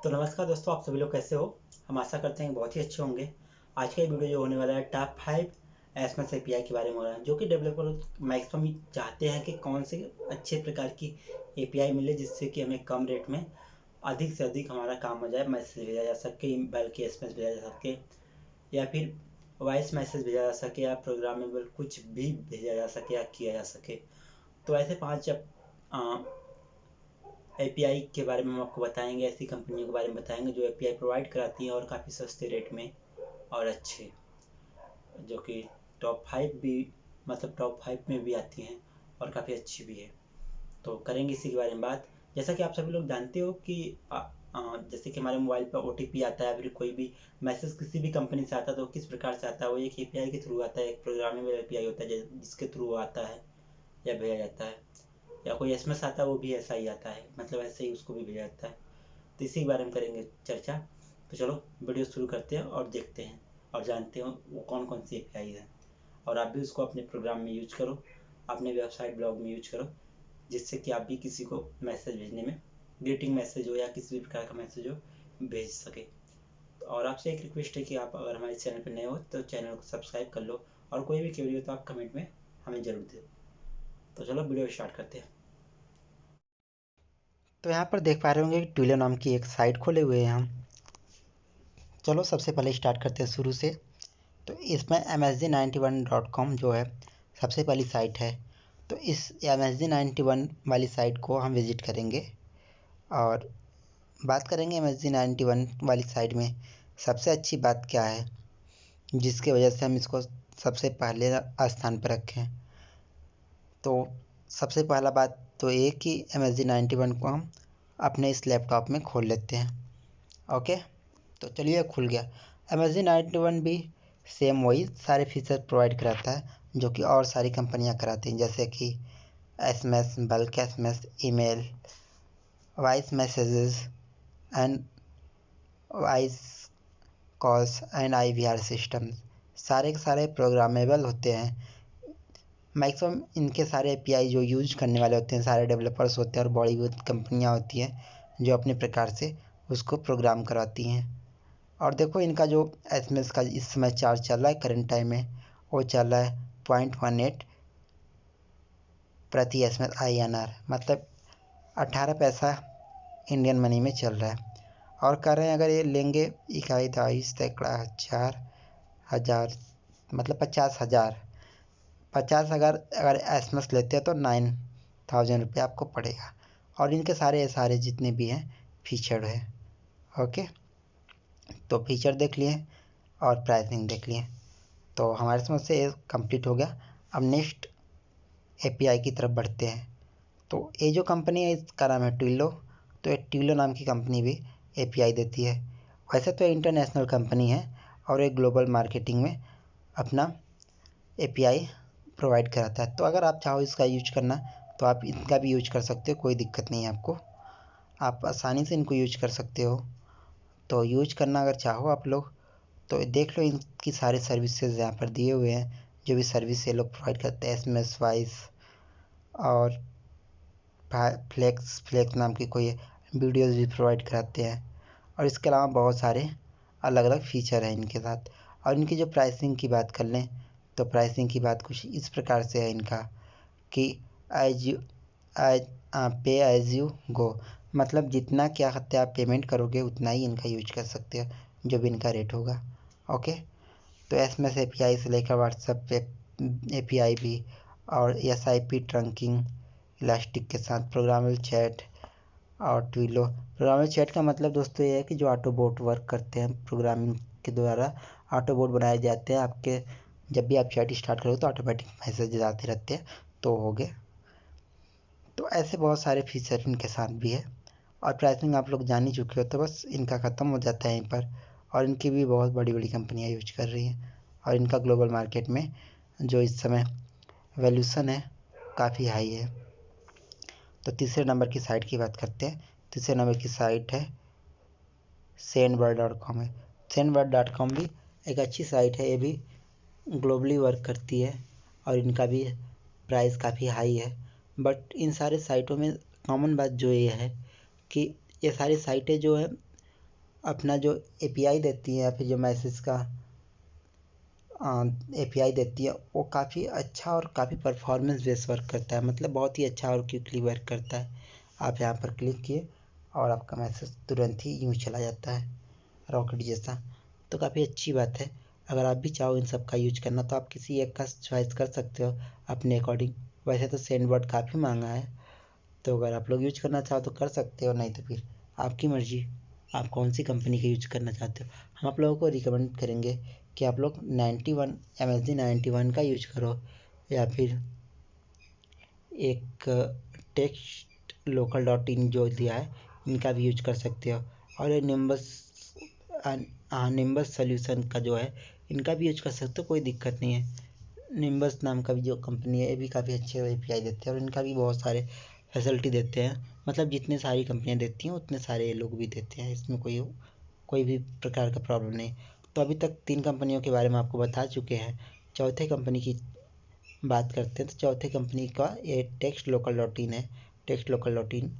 तो नमस्कार दोस्तों, आप सभी लोग कैसे हो। हम आशा करते हैं बहुत ही अच्छे होंगे। आज का ये वीडियो जो होने वाला है टॉप 5 एसएमएस एपीआई के बारे में हो रहा है, जो कि डेवलपर मैक्सिमम चाहते हैं कि कौन से अच्छे प्रकार की एपीआई मिले जिससे कि हमें कम रेट में अधिक से अधिक हमारा काम हो जाए। मैसेज भेजा जा सके, बल्कि एसएमएस भेजा जा सके, या फिर वॉइस मैसेज भेजा जा सके, या प्रोग्रामेबल कुछ भी भेजा जा सके या किया जा सके। तो ऐसे 5 एपीआई के बारे में हम आपको बताएंगे, ऐसी कंपनियों के बारे में बताएंगे जो एपीआई प्रोवाइड कराती हैं और काफ़ी सस्ते रेट में और अच्छे, जो कि टॉप 5 भी, मतलब टॉप 5 में भी आती हैं और काफ़ी अच्छी भी है। तो करेंगे इसी के बारे में बात। जैसा कि आप सभी लोग जानते हो कि जैसे कि हमारे मोबाइल पर ओटीपी आता है, फिर कोई भी मैसेज किसी भी कंपनी से आता है तो किस प्रकार से आता है, वो एक एपीआई के थ्रू आता है। एक प्रोग्रामेबल एपीआई होता है जिसके थ्रू आता है या भेजा जाता है, या कोई एसएमएस आता है वो भी ऐसा ही आता है, मतलब ऐसे ही उसको भी भेजा जाता है। तो इसी के बारे में करेंगे चर्चा। तो चलो वीडियो शुरू करते हैं और देखते हैं और जानते हैं वो कौन कौन सी एपीआई है, और आप भी उसको अपने प्रोग्राम में यूज करो, अपने वेबसाइट ब्लॉग में यूज करो, जिससे कि आप भी किसी को मैसेज भेजने में, ग्रीटिंग मैसेज हो या किसी भी प्रकार का मैसेज हो, भेज सके। और आपसे एक रिक्वेस्ट है कि आप अगर हमारे चैनल पर नए हो तो चैनल को सब्सक्राइब कर लो, और कोई भी क्वेरी हो तो आप कमेंट में हमें ज़रूर दो। तो चलो वीडियो स्टार्ट करते हैं। तो यहाँ पर देख पा रहे होंगे कि ट्विलो नाम की एक साइट खोले हुए हैं हम। चलो सबसे पहले स्टार्ट करते हैं शुरू से। तो इसमें msg91.com जो है सबसे पहली साइट है। तो इस msg91 वाली साइट को हम विज़िट करेंगे और बात करेंगे msg91 वाली साइट में सबसे अच्छी बात क्या है जिसकी वजह से हम इसको सबसे पहले स्थान पर रखें। तो सबसे पहला बात तो ये कि msg91 को हम अपने इस लैपटॉप में खोल लेते हैं। ओके, तो चलिए खुल गया। msg91 भी सेम वही सारे फीचर प्रोवाइड कराता है जो कि और सारी कंपनियां कराती हैं, जैसे कि SMS, bulk SMS, email, voice messages and voice calls and IVR system सारे के सारे प्रोग्रामेबल होते हैं। मैक्सिमम इनके सारे एपीआई जो यूज करने वाले होते हैं सारे डेवलपर्स होते हैं और बड़ी बड़ी कंपनियां होती हैं जो अपने प्रकार से उसको प्रोग्राम कराती हैं। और देखो इनका जो एसएमएस का इस समय चार्ज चल रहा है करंट टाइम में, वो चल रहा है 0.18 प्रति एसएमएस आईएनआर, मतलब 18 पैसा इंडियन मनी में चल रहा है। और कह रहे हैं अगर ये लेंगे इकाई, दाईस, सैकड़ा, हजार, मतलब 50,000, 50 अगर एसएमएस लेते हैं तो 9,000 रुपये आपको पड़ेगा। और इनके सारे जितने भी हैं फीचर है। ओके, तो फीचर देख लिए और प्राइसिंग देख लिए, तो हमारे समझ से ये कंप्लीट हो गया। अब नेक्स्ट एपीआई की तरफ बढ़ते हैं। तो ये जो कंपनी है इसका नाम है ट्विलो। तो ये ट्विलो नाम की कंपनी भी एपीआई देती है। वैसे तो इंटरनेशनल कंपनी है और एक ग्लोबल मार्केटिंग में अपना एपीआई प्रोवाइड कराता है। तो अगर आप चाहो इसका यूज करना तो आप इनका भी यूज कर सकते हो, कोई दिक्कत नहीं है आपको, आप आसानी से इनको यूज कर सकते हो। तो यूज करना अगर चाहो आप लोग तो देख लो, इनकी सारे सर्विसेज यहाँ पर दिए हुए हैं, जो भी सर्विस ये लोग प्रोवाइड करते हैं, एसएमएस, वॉइस और फ्लेक्स नाम की कोई वीडियोस भी प्रोवाइड कराते हैं। और इसके अलावा बहुत सारे अलग अलग फीचर हैं इनके साथ। और इनकी जो प्राइसिंग की बात कर लें तो प्राइसिंग की बात कुछ इस प्रकार से है इनका कि एज यू पे एज यू गो, मतलब जितना क्या कहते हैं आप पेमेंट करोगे उतना ही इनका यूज कर सकते हो, जो भी इनका रेट होगा। ओके, तो एसएमएस एपीआई से लेकर व्हाट्सएप पे एपीआई भी, और एसआईपी ट्रंकिंग इलास्टिक के साथ प्रोग्रामेबल चैट और ट्विलो। प्रोग्रामेबल चैट का मतलब दोस्तों ये है कि जो ऑटोबोट वर्क करते हैं, प्रोग्रामिंग के द्वारा ऑटोबोट बनाए जाते हैं आपके, जब भी आप चैट स्टार्ट करो तो ऑटोमेटिक मैसेज आते रहते हैं, तो हो गए। तो ऐसे बहुत सारे फीचर इनके साथ भी है। और प्राइसिंग आप लोग जान ही चुके हो, तो बस इनका ख़त्म हो जाता है यहीं पर। और इनकी भी बहुत बड़ी बड़ी कंपनियां यूज कर रही हैं, और इनका ग्लोबल मार्केट में जो इस समय वैल्यूशन है काफ़ी हाई है। तो तीसरे नंबर की साइट की बात करते हैं। तीसरे नंबर की साइट है sendbird.com है। sendbird.com भी एक अच्छी साइट है, ये भी ग्लोबली वर्क करती है और इनका भी प्राइस काफ़ी हाई है। बट इन सारे साइटों में कॉमन बात जो ये है कि ये सारी साइटें जो है अपना जो एपीआई देती है या फिर जो मैसेज का एपीआई देती है वो काफ़ी अच्छा और काफ़ी परफॉर्मेंस बेस वर्क करता है, मतलब बहुत ही अच्छा और क्विकली वर्क करता है। आप यहाँ पर क्लिक किए और आपका मैसेज तुरंत ही यूँ चला जाता है रॉकेट जैसा, तो काफ़ी अच्छी बात है। अगर आप भी चाहो इन सब का यूज करना तो आप किसी एक का चॉइस कर सकते हो अपने अकॉर्डिंग। वैसे तो सेंडबॉट काफ़ी महंगा है, तो अगर आप लोग यूज करना चाहो तो कर सकते हो, नहीं तो फिर आपकी मर्जी, आप कौन सी कंपनी का यूज करना चाहते हो। हम आप लोगों को रिकमेंड करेंगे कि आप लोग 91 MSG 91 का यूज करो, या फिर एक टेक्स्ट लोकल डॉट इन जो दिया है इनका भी यूज कर सकते हो, और ये निम्बस सोल्यूशन का जो है इनका भी यूज कर सकते हो, कोई दिक्कत नहीं है। निम्बस नाम का भी जो कंपनी है ये भी काफ़ी अच्छे एपीआई देते हैं और इनका भी बहुत सारे फैसिलिटी देते हैं, मतलब जितने सारी कंपनियां देती हैं उतने सारे ये लोग भी देते हैं, इसमें कोई भी प्रकार का प्रॉब्लम नहीं। तो अभी तक 3 कंपनियों के बारे में आपको बता चुके हैं। चौथे कंपनी की बात करते हैं तो चौथे कंपनी का ये टेक्स्ट लोकल डॉट इन है। टेक्स्ट लोकल डॉट इन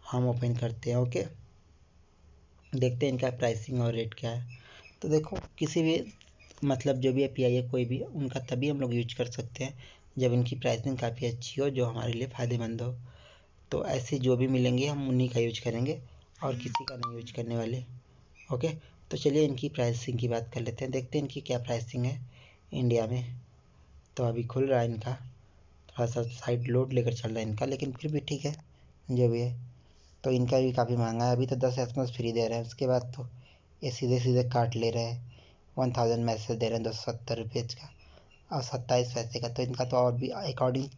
हम ओपन करते हैं। ओके, देखते हैं इनका प्राइसिंग और रेट क्या है। तो देखो, किसी भी मतलब जो भी एपीआई है कोई भी, उनका तभी हम लोग यूज कर सकते हैं जब इनकी प्राइसिंग काफ़ी अच्छी हो, जो हमारे लिए फ़ायदेमंद हो। तो ऐसे जो भी मिलेंगे हम उन्हीं का यूज करेंगे और किसी का नहीं यूज करने वाले। ओके, तो चलिए इनकी प्राइसिंग की बात कर लेते हैं, देखते हैं इनकी क्या प्राइसिंग है इंडिया में। तो अभी खुल रहा है इनका, थोड़ा सा साइड लोड लेकर चल रहा है इनका, लेकिन फिर भी ठीक है जो भी है। तो इनका भी काफ़ी महंगा है, अभी तो 10 SMS फ्री दे रहे हैं, उसके बाद तो ये सीधे सीधे काट ले रहे हैं। 1000 मैसेज दे रहे हैं 270 रुपये का और 27 पैसे का, तो इनका तो और भी अकॉर्डिंग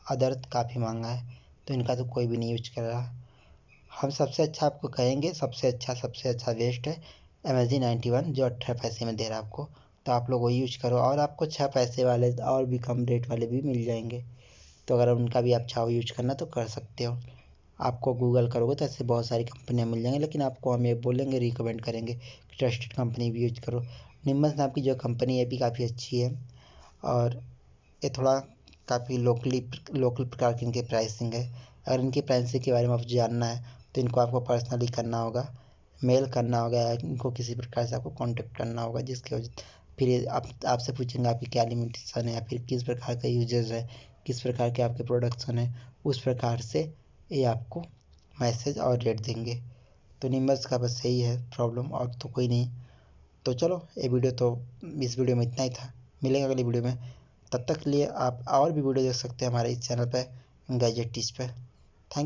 अदर काफ़ी महंगा है, तो इनका तो कोई भी नहीं यूज कर रहा। हम सबसे अच्छा आपको कहेंगे, सबसे अच्छा बेस्ट है MSG 91 जो 18 पैसे में दे रहा है आपको, तो आप लोग वही यूज करो, और आपको 6 पैसे वाले और भी कम रेट वाले भी मिल जाएंगे, तो अगर उनका भी आप चाहो यूज करना तो कर सकते हो। आपको गूगल करोगे तो ऐसे बहुत सारी कंपनियां मिल जाएंगी, लेकिन आपको हम ये बोलेंगे, रिकमेंड करेंगे कि ट्रस्टेड कंपनी भी यूज करो। निम्बस नाम की जो कंपनी है भी काफ़ी अच्छी है, और ये थोड़ा काफ़ी लोकल प्रकार की इनकी प्राइसिंग है। अगर इनकी प्राइसिंग के बारे में आपको जानना है तो इनको आपको पर्सनली करना होगा, मेल करना होगा, या इनको किसी प्रकार से आपको कांटेक्ट करना होगा, जिसकी वजह फिर ये आपसे पूछेंगे आपकी क्या लिमिटेशन है या फिर किस प्रकार का यूजेस है, किस प्रकार के आपके प्रोडक्शन है, उस प्रकार से ये आपको मैसेज और रेट देंगे। तो निम्बस का बस यही है प्रॉब्लम, और तो कोई नहीं। तो चलो ये वीडियो तो इस वीडियो में इतना ही था, मिलेंगे अगली वीडियो में। तब तक के लिए आप और भी वीडियो देख सकते हैं हमारे इस चैनल पे, गैजेट टिप्स पे। Thank you.